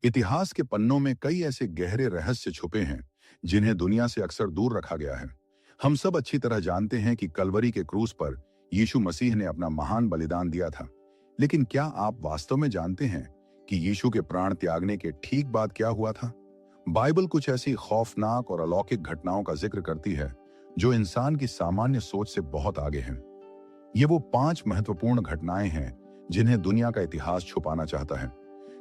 इतिहास के पन्नों में कई ऐसे गहरे रहस्य छुपे हैं जिन्हें दुनिया से अक्सर दूर रखा गया है। हम सब अच्छी तरह जानते हैं कि कलवरी के क्रूस पर यीशु मसीह ने अपना महान बलिदान दिया था। लेकिन क्या आप वास्तव में जानते हैं कि यीशु के प्राण त्यागने के ठीक बाद क्या हुआ था? बाइबल कुछ ऐसी खौफनाक और अलौकिक घटनाओं का जिक्र करती है जो इंसान की सामान्य सोच से बहुत आगे हैं। ये वो 5 महत्वपूर्ण घटनाएं हैं जिन्हें दुनिया का इतिहास छुपाना चाहता है,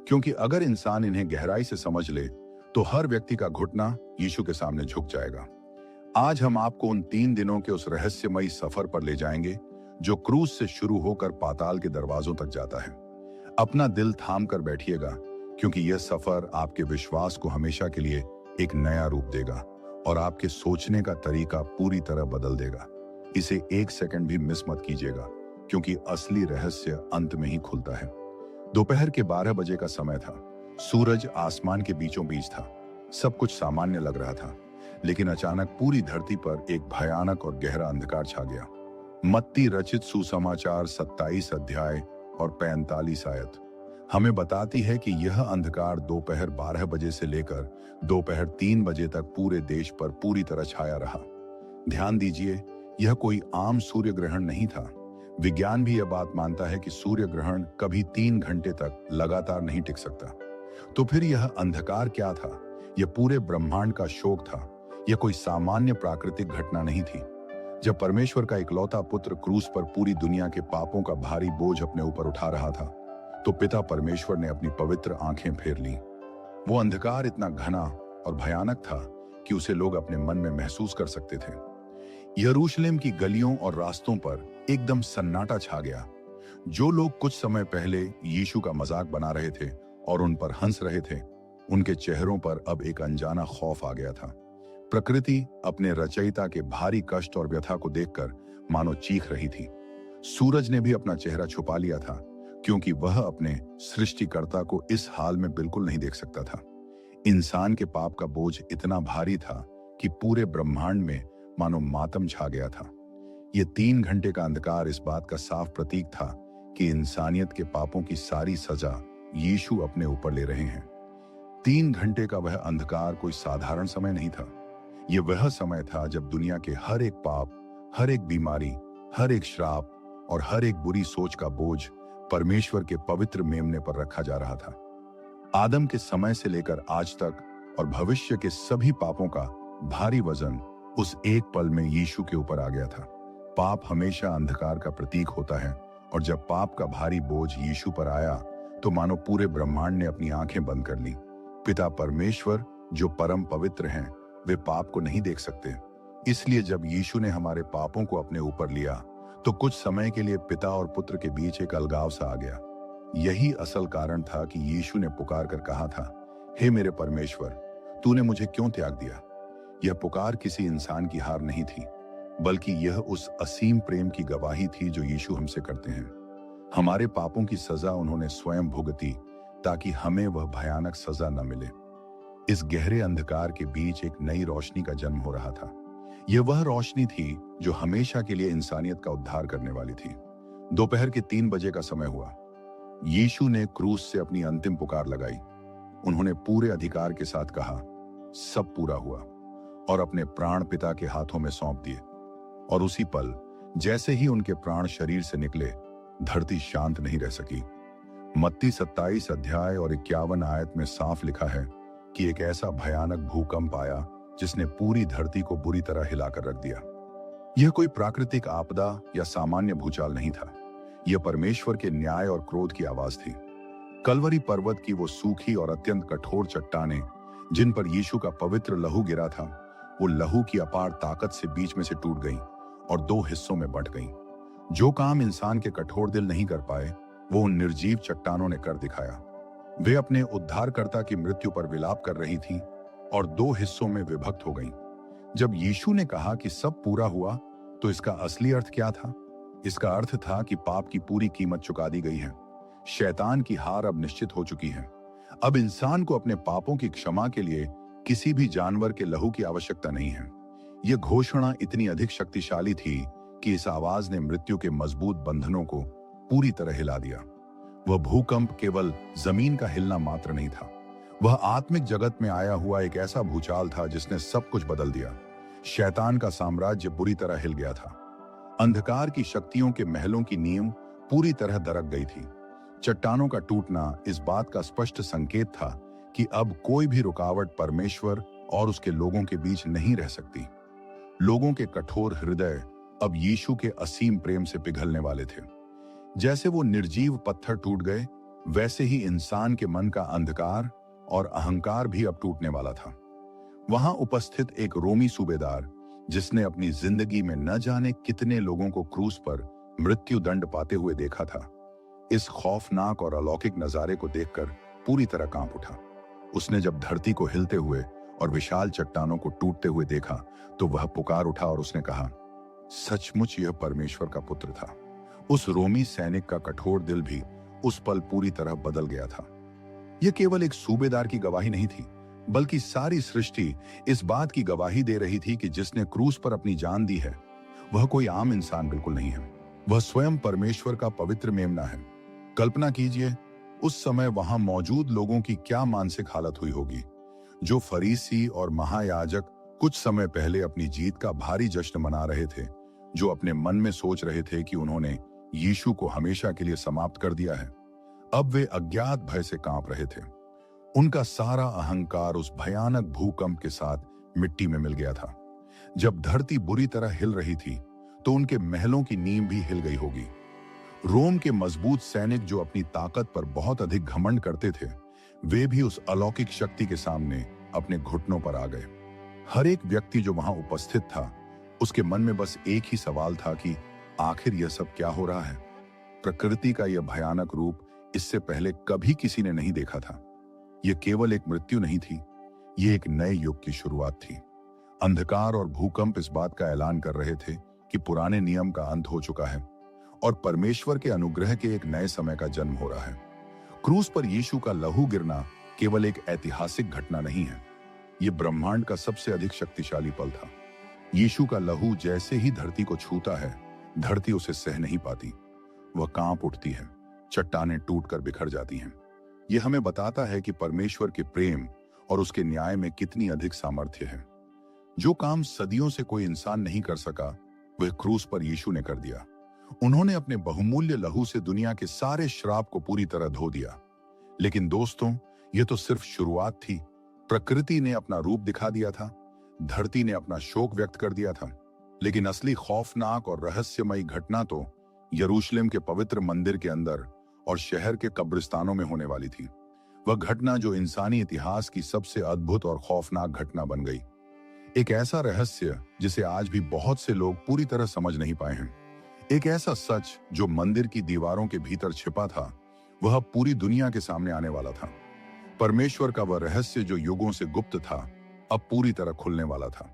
क्योंकि अगर इंसान इन्हें गहराई से समझ ले तो हर व्यक्ति का घुटना यीशु के सामने झुक जाएगा। आज हम आपको उन 3 दिनों के उस रहस्यमयी सफर पर ले जाएंगे जो क्रूस से शुरू होकर पाताल के दरवाजों तक जाता है। अपना दिल थाम कर बैठिएगा, क्योंकि यह सफर आपके विश्वास को हमेशा के लिए एक नया रूप देगा और आपके सोचने का तरीका पूरी तरह बदल देगा। इसे 1 सेकंड भी मिस मत कीजिएगा, क्योंकि असली रहस्य अंत में ही खुलता है। दोपहर के 12 बजे का समय था। सूरज आसमान के बीचों बीच था। सब कुछ सामान्य लग रहा था, लेकिन अचानक पूरी धरती पर एक भयानक और गहरा अंधकार छा गया। मत्ती रचित सुसमाचार 27 अध्याय और 45 आयत हमें बताती है कि यह अंधकार दोपहर 12 बजे से लेकर दोपहर 3 बजे तक पूरे देश पर पूरी तरह छाया रहा। ध्यान दीजिए, यह कोई आम सूर्य ग्रहण नहीं था। विज्ञान भी यह बात मानता है कि सूर्य ग्रहण कभी 3 घंटे तक लगातार नहीं टिक सकता। तो फिर यह अंधकार क्या था? यह पूरे ब्रह्मांड का शोक था। यह कोई सामान्य प्राकृतिक घटना नहीं थी। जब परमेश्वर का इकलौता पुत्र क्रूस पर पूरी दुनिया के पापों का भारी बोझ अपने ऊपर उठा रहा था, तो पिता परमेश्वर ने अपनी पवित्र आंखें फेर लीं। वो अंधकार इतना घना और भयानक था कि उसे लोग अपने मन में महसूस कर सकते थे। यरूशलेम की गलियों और रास्तों पर एकदम सन्नाटा छा गया। जो लोग कुछ समय पहले यीशु का मजाक बना रहे थे और उन पर हंस रहे थे, उनके चेहरों पर अब एक अनजाना खौफ आ गया था। प्रकृति अपने रचयिता के भारी कष्ट और व्यथा को देखकर मानो चीख रही थी। सूरज ने भी अपना चेहरा छुपा लिया था, क्योंकि वह अपने सृष्टिकर्ता को इस हाल में बिल्कुल नहीं देख सकता था। इंसान के पाप का बोझ इतना भारी था कि पूरे ब्रह्मांड में मानो मातम छा गया था। यह 3 घंटे का अंधकार इस बात का साफ प्रतीक था कि इंसानियत के पापों की सारी सजा यीशु अपने ऊपर ले रहे हैं। 3 घंटे का वह अंधकार कोई साधारण समय नहीं था। यह वह समय था जब दुनिया के हर एक पाप, हर एक बीमारी, हर एक श्राप और हर एक बुरी सोच का बोझ परमेश्वर के पवित्र मेमने पर रखा जा रहा था। आदम के समय से लेकर आज तक और भविष्य के सभी पापों का भारी वजन उस एक पल में यीशु के ऊपर आ गया था। पाप हमेशा अंधकार का प्रतीक होता है, और जब पाप का भारी बोझ यीशु पर आया तो मानो पूरे ब्रह्मांड ने अपनी आंखें बंद कर ली। पिता परमेश्वर जो परम पवित्र हैं, वे पाप को नहीं देख सकते। इसलिए जब यीशु ने हमारे पापों को अपने ऊपर लिया तो कुछ समय के लिए पिता और पुत्र के बीच एक अलगाव सा आ गया। यही असल कारण था कि यीशु ने पुकार कर कहा था, हे मेरे परमेश्वर, तूने मुझे क्यों त्याग दिया? यह पुकार किसी इंसान की हार नहीं थी, बल्कि यह उस असीम प्रेम की गवाही थी जो यीशु हमसे करते हैं। हमारे पापों की सजा उन्होंने स्वयं भुगती ताकि हमें वह भयानक सजा न मिले। इस गहरे अंधकार के बीच एक नई रोशनी का जन्म हो रहा था। यह वह रोशनी थी जो हमेशा के लिए इंसानियत का उद्धार करने वाली थी। दोपहर के 3 बजे का समय हुआ। यीशु ने क्रूस से अपनी अंतिम पुकार लगाई। उन्होंने पूरे अधिकार के साथ कहा, सब पूरा हुआ, और अपने प्राण पिता के हाथों में सौंप दिए। और उसी पल जैसे ही उनके प्राण शरीर से निकले, धरती शांत नहीं रह सकी। मत्ती 27 अध्याय और 51 आयत में साफ लिखा है कि एक ऐसा भयानक भूकंप आया जिसने पूरी धरती को बुरी तरह हिलाकर रख दिया। यह कोई प्राकृतिक आपदा या सामान्य भूचाल नहीं था। यह परमेश्वर के न्याय और क्रोध की आवाज थी। कलवरी पर्वत की वो सूखी और अत्यंत कठोर चट्टानें जिन पर यीशु का पवित्र लहू गिरा था, वो लहू की अपार ताकत से बीच में से टूट गईं और 2 हिस्सों में बंट गईं। जो काम इंसान के कठोर दिल नहीं कर पाए, वो उन निर्जीव चट्टानों ने कर दिखाया। वे अपने उद्धारकर्ता की मृत्यु पर विलाप कर रही थीं और 2 हिस्सों में विभक्त हो गईं। जब यीशु ने कहा कि सब पूरा हुआ, तो इसका असली अर्थ क्या था? इसका अर्थ था कि पाप की पूरी कीमत चुका दी गई है। शैतान की हार अब निश्चित हो चुकी है। अब इंसान को अपने पापों की क्षमा के लिए किसी भी जानवर के लहू की आवश्यकता नहीं है। यह घोषणा इतनी अधिक शक्तिशाली थी कि इस आवाज ने मृत्यु के मजबूत बंधनों को पूरी तरह हिला दिया। वह भूकंप केवल जमीन का हिलना मात्र नहीं था, वह आत्मिक जगत में आया हुआ एक ऐसा भूचाल था जिसने सब कुछ बदल दिया। शैतान का साम्राज्य बुरी तरह हिल गया था। अंधकार की शक्तियों के महलों की नींव पूरी तरह दरक गई थी। चट्टानों का टूटना इस बात का स्पष्ट संकेत था कि अब कोई भी रुकावट परमेश्वर और उसके लोगों के बीच नहीं रह सकती। लोगों के कठोर हृदय अब यीशु के असीम प्रेम से पिघलने वाले थे। जैसे वो निर्जीव पत्थर टूट गए, वैसे ही इंसान के मन का अंधकार और अहंकार भी अब टूटने वाला था। वहां उपस्थित एक रोमी सूबेदार, जिसने अपनी जिंदगी में न जाने कितने लोगों को क्रूस पर मृत्यु दंड पाते हुए देखा था, इस खौफनाक और अलौकिक नजारे को देखकर पूरी तरह कांप उठा। उसने जब धरती को हिलते हुए और विशाल चट्टानों को टूटते हुए देखा तो वह पुकार उठा और उसने कहा, सचमुच यह परमेश्वर का पुत्र था। उस रोमी सैनिक का कठोर दिल भी उस पल पूरी तरह बदल गया था। यह केवल एक सूबेदार की गवाही नहीं थी, बल्कि सारी सृष्टि इस बात की गवाही दे रही थी कि जिसने क्रूस पर अपनी जान दी है, वह कोई आम इंसान बिल्कुल नहीं है। वह स्वयं परमेश्वर का पवित्र मेमना है। कल्पना कीजिए, उस समय वहां मौजूद लोगों की क्या मानसिक हालत हुई होगी। जो फरीसी और महायाजक कुछ समय पहले अपनी जीत का भारी जश्न मना रहे थे, जो अपने मन में सोच रहे थे कि उन्होंने यीशु को हमेशा के लिए समाप्त कर दिया है, अब वे अज्ञात भय से कांप रहे थे। उनका सारा अहंकार उस भयानक भूकंप के साथ मिट्टी में मिल गया था। जब धरती बुरी तरह हिल रही थी तो उनके महलों की नींव भी हिल गई होगी। रोम के मजबूत सैनिक, जो अपनी ताकत पर बहुत अधिक घमंड करते थे, वे भी उस अलौकिक शक्ति के सामने अपने घुटनों पर आ गए। हर एक व्यक्ति जो वहां उपस्थित था, उसके मन में बस एक ही सवाल था कि आखिर यह सब क्या हो रहा है। प्रकृति का यह भयानक रूप इससे पहले कभी किसी ने नहीं देखा था। यह केवल एक मृत्यु नहीं थी, यह एक नए युग की शुरुआत थी। अंधकार और भूकंप इस बात का ऐलान कर रहे थे कि पुराने नियम का अंत हो चुका है और परमेश्वर के अनुग्रह के एक नए समय का जन्म हो रहा है। क्रूस पर यीशु का लहू गिरना केवल एक ऐतिहासिक घटना नहीं है, यह ब्रह्मांड का सबसे अधिक शक्तिशाली पल था। यीशु का लहू जैसे ही धरती को छूता है, धरती उसे सह नहीं पाती। वह कांप उठती है, चट्टानें टूटकर बिखर जाती हैं। यह हमें बताता है कि परमेश्वर के प्रेम और उसके न्याय में कितनी अधिक सामर्थ्य है। जो काम सदियों से कोई इंसान नहीं कर सका, वह क्रूस पर यीशु ने कर दिया। उन्होंने अपने बहुमूल्य लहू से दुनिया के सारे श्राप को पूरी तरह धो दिया। लेकिन दोस्तों, यह तो सिर्फ शुरुआत थी। प्रकृति ने अपना रूप दिखा दिया था, धरती ने अपना शोक व्यक्त कर दिया था, लेकिन असली खौफनाक और रहस्यमयी घटना तो यरूशलेम के पवित्र मंदिर के अंदर और शहर के कब्रिस्तानों में होने वाली थी। वह घटना जो इंसानी इतिहास की सबसे अद्भुत और खौफनाक घटना बन गई। एक ऐसा रहस्य जिसे आज भी बहुत से लोग पूरी तरह समझ नहीं पाए हैं। एक ऐसा सच जो मंदिर की दीवारों के भीतर छिपा था, वह पूरी दुनिया के सामने आने वाला था। परमेश्वर का वह रहस्य जो युगों से गुप्त था, अब पूरी तरह खुलने वाला था।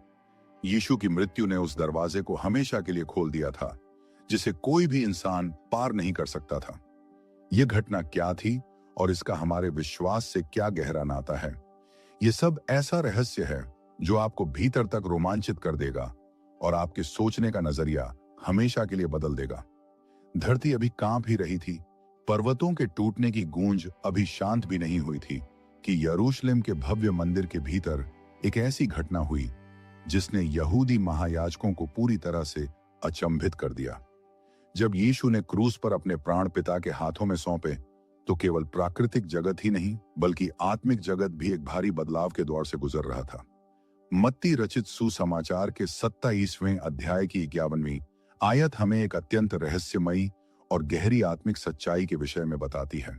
यीशु की मृत्यु ने उस दरवाजे को हमेशा के लिए खोल दिया था, जिसे कोई भी इंसान पार नहीं कर सकता था। यह घटना क्या थी और इसका हमारे विश्वास से क्या गहरा नाता है? यह सब ऐसा रहस्य है जो आपको भीतर तक रोमांचित कर देगा और आपके सोचने का नजरिया हमेशा के लिए बदल देगा। धरती अभी कांप ही रही थी, पर्वतों के टूटने की गूंज अभी शांत भी नहीं हुई थी कि यरूशलेम के भव्य मंदिर के भीतर एक ऐसी घटना हुई जिसने यहूदी महायाजकों को पूरी तरह से अचंभित कर दिया। जब यीशु ने क्रूस पर अपने प्राण पिता के हाथों में सौंपे, तो केवल प्राकृतिक जगत ही नहीं, बल्कि आत्मिक जगत भी एक भारी बदलाव के दौर से गुजर रहा था। मत्ती रचित सुसमाचार के 27वें अध्याय की 51वीं आयत हमें एक अत्यंत रहस्यमयी और गहरी आत्मिक सच्चाई के विषय में बताती है।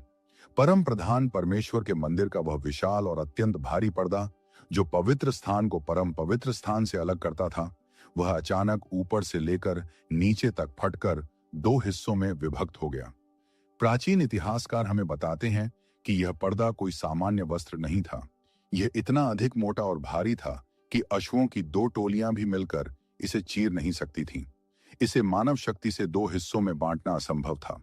परम प्रधान परमेश्वर के मंदिर का वह विशाल और अत्यंत भारी पर्दा, जो पवित्र स्थान को परम पवित्र स्थान से अलग करता था, वह अचानक ऊपर से लेकर नीचे तक फटकर 2 हिस्सों में विभक्त हो गया। प्राचीन इतिहासकार हमें बताते हैं कि यह पर्दा कोई सामान्य वस्त्र नहीं था। यह इतना अधिक मोटा और भारी था कि अश्वों की 2 टोलियां भी मिलकर इसे चीर नहीं सकती थीं। इसे मानव शक्ति से 2 हिस्सों में बांटना असंभव था।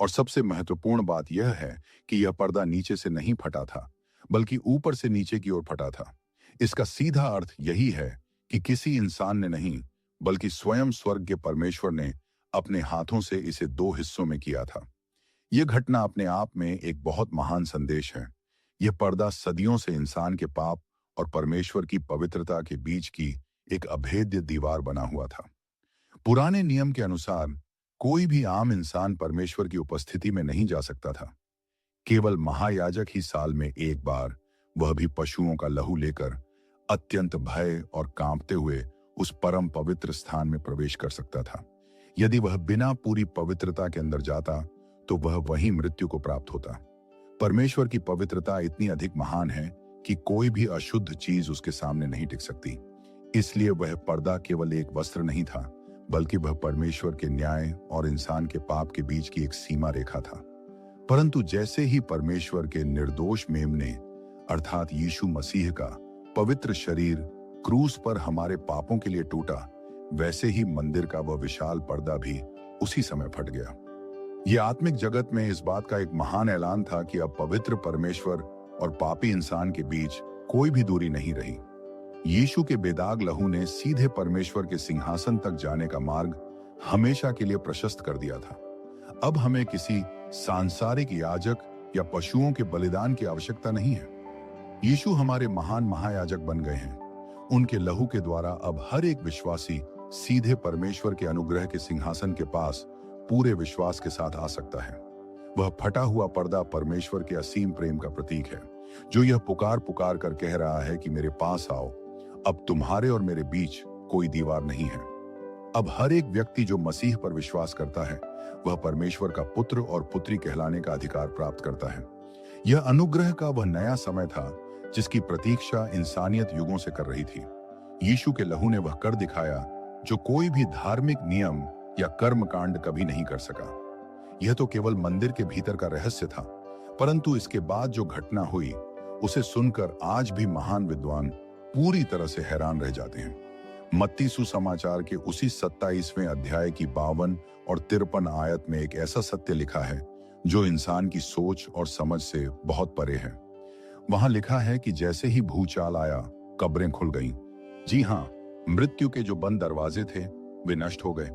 और सबसे महत्वपूर्ण बात यह है कि यह पर्दा नीचे से नहीं फटा था, बल्कि ऊपर से नीचे की ओर फटा था। इसका सीधा अर्थ यही है कि किसी इंसान ने नहीं, बल्कि स्वयं स्वर्ग के परमेश्वर ने अपने हाथों से इसे 2 हिस्सों में किया था। यह घटना अपने आप में एक बहुत महान संदेश है यह पर्दा सदियों से इंसान के पाप और परमेश्वर की पवित्रता के बीच की एक अभेद्य दीवार बना हुआ था। पुराने नियम के अनुसार कोई भी आम इंसान परमेश्वर की उपस्थिति में नहीं जा सकता था। केवल महायाजक ही साल में एक बार, वह भी पशुओं का लहू लेकर, अत्यंत भय और कांपते हुए उस परम पवित्र स्थान में प्रवेश कर सकता था। यदि वह बिना पूरी पवित्रता के अंदर जाता तो वह वहीं मृत्यु को प्राप्त होता। परमेश्वर की पवित्रता इतनी अधिक महान है कि कोई भी अशुद्ध चीज उसके सामने नहीं टिक सकती। इसलिए वह पर्दा केवल एक वस्त्र नहीं था, बल्कि वह परमेश्वर के न्याय और इंसान के पाप के बीच की एक सीमा रेखा था। परंतु जैसे ही परमेश्वर के निर्दोष मेमने अर्थात यीशु मसीह का पवित्र शरीर क्रूस पर हमारे पापों के लिए टूटा, वैसे ही मंदिर का वह विशाल पर्दा भी उसी समय फट गया। यह आत्मिक जगत में इस बात का एक महान ऐलान था कि अब पवित्र परमेश्वर और पापी इंसान के बीच कोई भी दूरी नहीं रही। यीशु के बेदाग लहू ने सीधे परमेश्वर के सिंहासन तक जाने का मार्ग हमेशा के लिए प्रशस्त कर दिया था। अब हमें किसी सांसारिक याजक या पशुओं के बलिदान की आवश्यकता नहीं है। यीशु हमारे महान महायाजक बन गए हैं। उनके लहू के द्वारा अब हर एक विश्वासी सीधे परमेश्वर के अनुग्रह के सिंहासन के पास पूरे विश्वास के साथ आ सकता है। वह फटा हुआ पर्दा परमेश्वर के असीम प्रेम का प्रतीक है, जो यह पुकार पुकार कर कह रहा है कि मेरे पास आओ, अब तुम्हारे और मेरे बीच कोई दीवार नहीं है। अब हर एक व्यक्ति जो मसीह पर विश्वास करता है, वह परमेश्वर का पुत्र और पुत्री कहलाने का अधिकार प्राप्त करता है। यह अनुग्रह का वह नया समय था जिसकी प्रतीक्षा इंसानियत युगों से कर रही थी। यीशु के लहू ने वह कर दिखाया जो कोई भी धार्मिक नियम या कर्म कांड कभी नहीं कर सका। यह तो केवल मंदिर के भीतर का रहस्य था, परंतु इसके बाद जो घटना हुई उसे सुनकर आज भी महान विद्वान पूरी तरह से हैरान रह जाते हैं। मत्ती सुसमाचार के उसी 27वें अध्याय की 52 और 53 आयत में एक ऐसा सत्य लिखा है जो इंसान की सोच और समझ से बहुत परे है। वहां लिखा है कि जैसे ही भूचाल आया, कब्रें खुल गईं। जी हाँ, मृत्यु के जो बंद दरवाजे थे वे नष्ट हो गए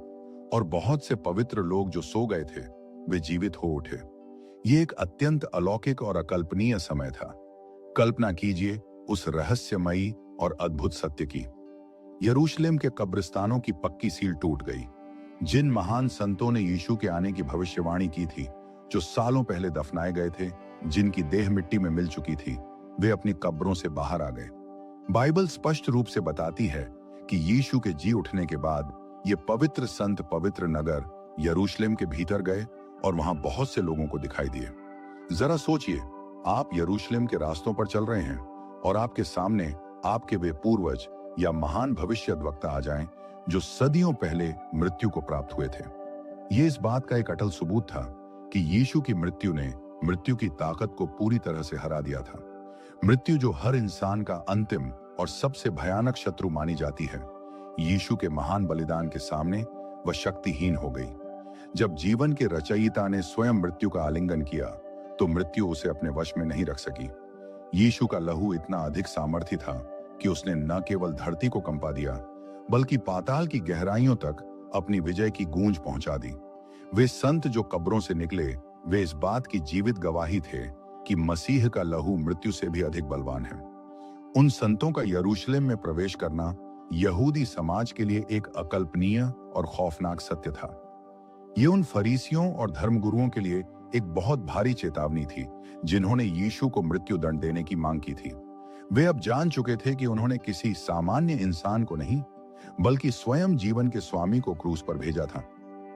और बहुत से पवित्र लोग जो सो गए थे वे जीवित हो उठे। ये एक अत्यंत अलौकिक और अकल्पनीय समय था। कल्पना कीजिए उस रहस्यमयी और अद्भुत सत्य की। यरूशलेम के कब्रिस्तानों की पक्की सील टूट गई। जिन महान संतों ने यीशु के आने की भविष्यवाणी की थी, जो सालों पहले दफनाए गए थे, जिनकी देह मिट्टी में मिल चुकी थी, वे अपनी कब्रों से बाहर आ गए। बाइबल स्पष्ट रूप से बताती है कि यीशु के जी उठने के बाद ये पवित्र संत पवित्र नगर यरूशलेम के भीतर गए और वहां बहुत से लोगों को दिखाई दिए। जरा सोचिए, आप यरूशलेम के रास्तों पर चल रहे हैं और आपके सामने आपके वे पूर्वज या महान भविष्यद्वक्ता आ जाएं जो सदियों पहले मृत्यु को प्राप्त हुए थे। ये इस बात का एक अटल सबूत था कि यीशु की मृत्यु ने मृत्यु की ताकत को पूरी तरह से हरा दिया था। मृत्यु जो हर इंसान का अंतिम और सबसे भयानक शत्रु मानी जाती है, यीशु के महान बलिदान के सामने वह शक्तिहीन हो गई। जब जीवन के रचयिता ने स्वयं मृत्यु का आलिंगन किया तो मृत्यु उसे अपने वश में नहीं रख सकी। यीशु का लहू इतना अधिक सामर्थी था कि उसने न केवल धरती को कंपा दिया, बल्कि पाताल की गहराइयों तक अपनी विजय की गूंज पहुंचा दी। वे संत जो कब्रों से निकले, वे इस बात की जीवित गवाही थे कि मसीह का लहू मृत्यु से भी अधिक बलवान है। उन संतों का यरूशलेम में प्रवेश करना यहूदी समाज के लिए एक अकल्पनीय और खौफनाक सत्य था। ये उन फरीसियों और धर्मगुरुओं के लिए एक बहुत भारी चेतावनी थी जिन्होंने यीशु को मृत्यु दंड देने की मांग की थी। वे अब जान चुके थे कि उन्होंने किसी सामान्य इंसान को नहीं, बल्कि स्वयं जीवन के स्वामी को क्रूस पर भेजा था।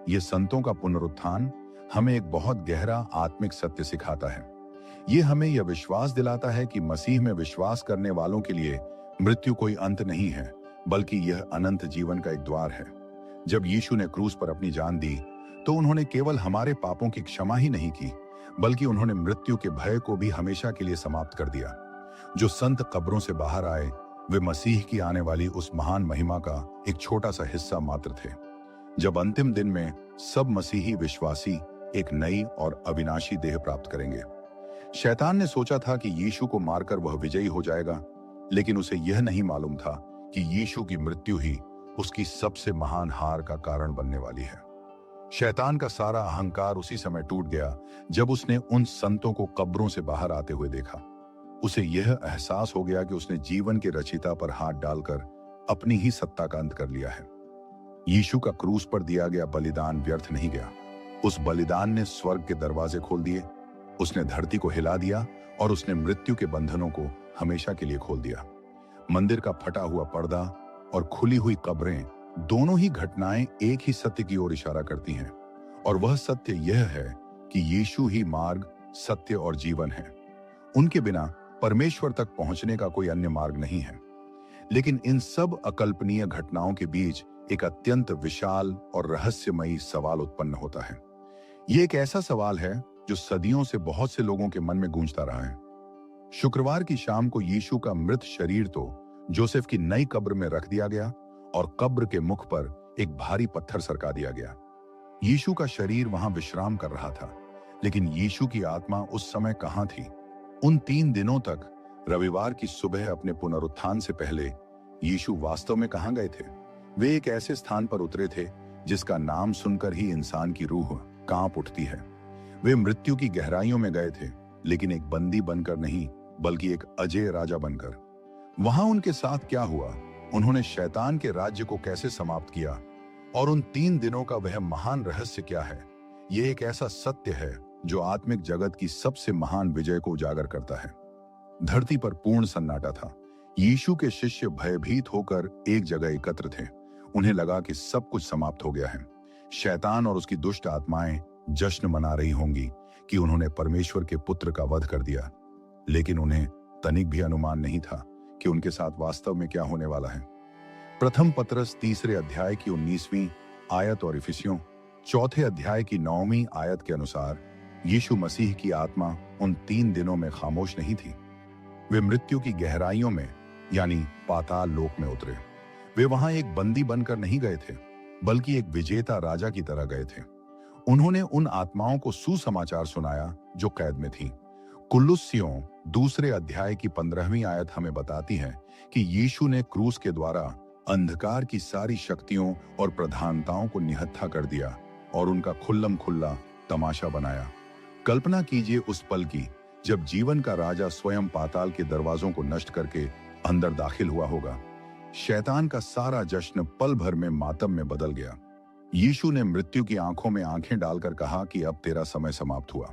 ये संतों का पुनरुत्थान हमें एक बहुत गहरा आत्मिक सत्य सिखाता है। ये हमें यह विश्वास दिलाता है कि मसीह में विश्वास करने वालों के लिए मृत्यु कोई अंत नहीं है, बल्कि यह अनंत जीवन का एक द्वार है। जब यीशु ने क्रूस पर अपनी जान दी तो उन्होंने केवल हमारे पापों की क्षमा ही नहीं की, बल्कि उन्होंने मृत्यु के भय को भी हमेशा के लिए समाप्त कर दिया। जो संत कब्रों से बाहर आए, वे मसीह की आने वाली उस महान महिमा का एक छोटा सा हिस्सा मात्र थे। जब अंतिम दिन में सब मसीही विश्वासी एक नई और अविनाशी देह प्राप्त करेंगे। शैतान ने सोचा था कि यीशु को मारकर वह विजयी हो जाएगा, लेकिन उसे यह नहीं मालूम था कि यीशु की मृत्यु ही उसकी सबसे महान हार का कारण बनने वाली है। शैतान का सारा अहंकार उसी समय टूट गया जब उसने उन संतों को कब्रों से बाहर आते हुए देखा। उसे यह एहसास हो गया कि उसने जीवन के रचयिता पर हाथ डालकर अपनी ही सत्ता का अंत कर लिया है। यीशु का क्रूस पर दिया गया बलिदान व्यर्थ नहीं गया। उस बलिदान ने स्वर्ग के दरवाजे खोल दिए, उसने धरती को हिला दिया और उसने मृत्यु के बंधनों को हमेशा के लिए खोल दिया। मंदिर का फटा हुआ पर्दा और खुली हुई कब्रें, दोनों ही घटनाएं एक ही सत्य की ओर इशारा करती हैं, और वह सत्य यह है कि यीशु ही मार्ग, सत्य और जीवन है। उनके बिना परमेश्वर तक पहुंचने का कोई अन्य मार्ग नहीं है। लेकिन इन सब अकल्पनीय घटनाओं के बीच एक अत्यंत विशाल और रहस्यमयी सवाल उत्पन्न होता है। यह एक ऐसा सवाल है जो सदियों से बहुत से लोगों के मन में गूंजता रहा है। शुक्रवार की शाम को यीशु का मृत शरीर तो जोसेफ की नई कब्र में रख दिया गया और कब्र के मुख पर एक भारी पत्थर सरका दिया गया। यीशु का शरीर वहां विश्राम कर रहा था, लेकिन यीशु की आत्मा उस समय कहां थी? उन 3 दिनों तक रविवार की सुबह अपने पुनरुत्थान से पहले यीशु वास्तव में कहां गए थे? वे एक ऐसे स्थान पर उतरे थे जिसका नाम सुनकर ही इंसान की रूह कांप उठती है। वे मृत्यु की गहराइयों में गए थे, लेकिन एक बंदी बनकर नहीं, बल्कि एक अजय राजा बनकर। वहां उनके साथ क्या हुआ, उन्होंने शैतान के राज्य को कैसे समाप्त किया, और उन 3 दिनों का वह महान रहस्य क्या है? यह एक ऐसा सत्य है जो आत्मिक जगत की सबसे महान विजय को उजागर करता है। धरती पर पूर्ण सन्नाटा था। यीशु के शिष्य भयभीत होकर एक जगह एकत्र थे। उन्हें लगा कि सब कुछ समाप्त हो गया है। शैतान और उसकी दुष्ट आत्माएं जश्न मना रही होंगी कि उन्होंने परमेश्वर के पुत्र का वध कर दिया, लेकिन उन्हें तनिक भी अनुमान नहीं था कि उनके साथ वास्तव में क्या होने वाला है। प्रथम पतरस 3 अध्याय की 19वीं आयत और इफिसियों 4 अध्याय की 9वीं आयत के अनुसार यीशु मसीह की आत्मा उन 3 दिनों में खामोश नहीं थी। वे मृत्यु की गहराइयों में यानी पाताल लोक में उतरे। वे वहां एक बंदी बनकर नहीं गए थे, बल्कि एक विजेता राजा की तरह गए थे। उन्होंने उन आत्माओं को सुसमाचार सुनाया जो कैद में थी। कुलुस्सियों 2 अध्याय की 15वीं आयत हमें बताती है कि यीशु ने क्रूस के द्वारा अंधकार की सारी शक्तियों और प्रधानताओं को निहत्था कर दिया और उनका खुल्लम खुल्ला तमाशा बनाया। कल्पना कीजिए उस पल की जब जीवन का राजा स्वयं पाताल के दरवाजों को नष्ट करके अंदर दाखिल हुआ होगा। शैतान का सारा जश्न पल भर में मातम में बदल गया। यीशु ने मृत्यु की आंखों में आंखें डालकर कहा कि अब तेरा समय समाप्त हुआ।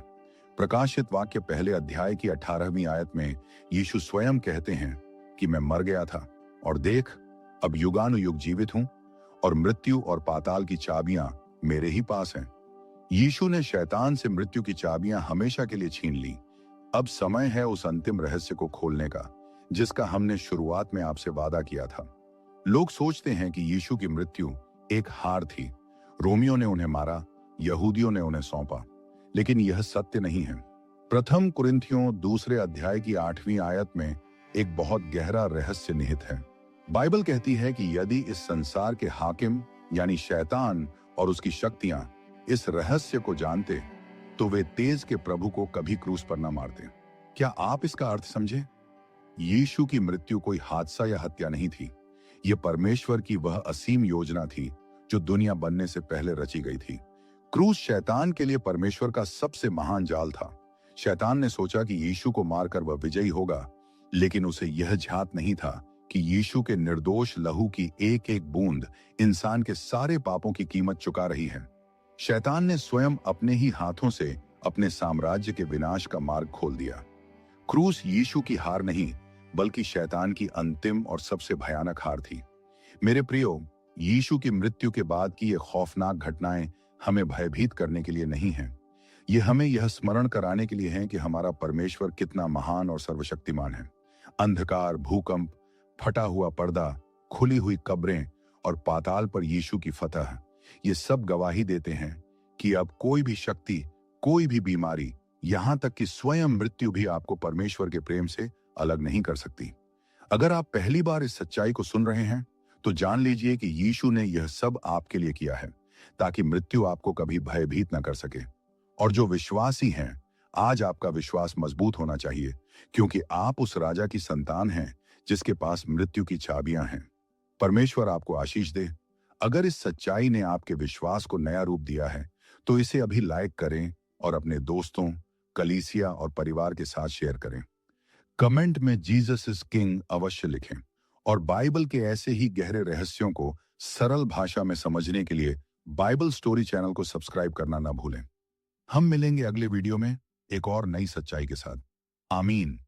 प्रकाशित वाक्य 1 अध्याय की 18वीं आयत में यीशु स्वयं कहते हैं कि मैं मर गया था और देख, अब युगानुयुग जीवित हूं और मृत्यु और पाताल की चाबियां मेरे ही पास हैं। यीशु ने शैतान से मृत्यु की चाबियां हमेशा के लिए छीन ली। अब समय है उस अंतिम रहस्य को खोलने का जिसका हमने शुरुआत में आपसे वादा किया था। लोग सोचते हैं कि यीशु की मृत्यु एक हार थी। रोमियों ने उन्हें मारा, यहूदियों ने उन्हें सौंपा, लेकिन यह सत्य नहीं है। प्रथम कुरिन्थियों 2 अध्याय की 8वीं आयत में एक बहुत गहरा रहस्य निहित है। बाइबल कहती है कि यदि इस संसार के हाकिम यानी शैतान और उसकी शक्तियां इस रहस्य को जानते तो वे तेज के प्रभु को कभी क्रूस पर न मारते। क्या आप इसका अर्थ समझे? यीशु की मृत्यु कोई हादसा या हत्या नहीं थी। यह परमेश्वर की वह असीम योजना थी जो दुनिया बनने से पहले रची गई थी। क्रूस शैतान के लिए परमेश्वर का सबसे महान जाल था। शैतान ने सोचा कि यीशु को मारकर वह विजयी होगा, लेकिन उसे यह झात नहीं था कि यीशु के निर्दोष लहू की एक एक बूंद इंसान के सारे पापों की कीमत चुका रही है। शैतान ने स्वयं अपने ही हाथों से अपने साम्राज्य के विनाश का मार्ग खोल दिया। क्रूस यीशु की हार नहीं, बल्कि शैतान की अंतिम और सबसे भयानक हार थी। मेरे प्रियो, यीशु की मृत्यु के बाद की ये खौफनाक घटनाएं हमें भयभीत करने के लिए नहीं हैं। ये हमें यह स्मरण कराने के लिए हैं कि हमारा परमेश्वर कितना महान और सर्वशक्तिमान है। अंधकार, भूकंप, फटा हुआ पर्दा, खुली हुई कब्रें और पाताल पर यीशु की फतह, ये सब गवाही देते हैं कि अब कोई भी शक्ति, कोई भी बीमारी, यहां तक कि स्वयं मृत्यु भी आपको परमेश्वर के प्रेम से अलग नहीं कर सकती। अगर आप पहली बार इस सच्चाई को सुन रहे हैं तो जान लीजिए कि यीशु ने यह सब आपके लिए किया है ताकि मृत्यु आपको कभी भयभीत न कर सके। और जो विश्वासी हैं, आज आपका विश्वास मजबूत होना चाहिए, क्योंकि आप उस राजा की संतान हैं जिसके पास मृत्यु की चाबियां हैं। परमेश्वर आपको आशीष दे। अगर इस सच्चाई ने आपके विश्वास को नया रूप दिया है तो इसे अभी लाइक करें और अपने दोस्तों, कलीसिया और परिवार के साथ शेयर करें। कमेंट में जीसस इज किंग अवश्य लिखें और बाइबल के ऐसे ही गहरे रहस्यों को सरल भाषा में समझने के लिए बाइबल स्टोरी चैनल को सब्सक्राइब करना ना भूलें। हम मिलेंगे अगले वीडियो में एक और नई सच्चाई के साथ। आमीन।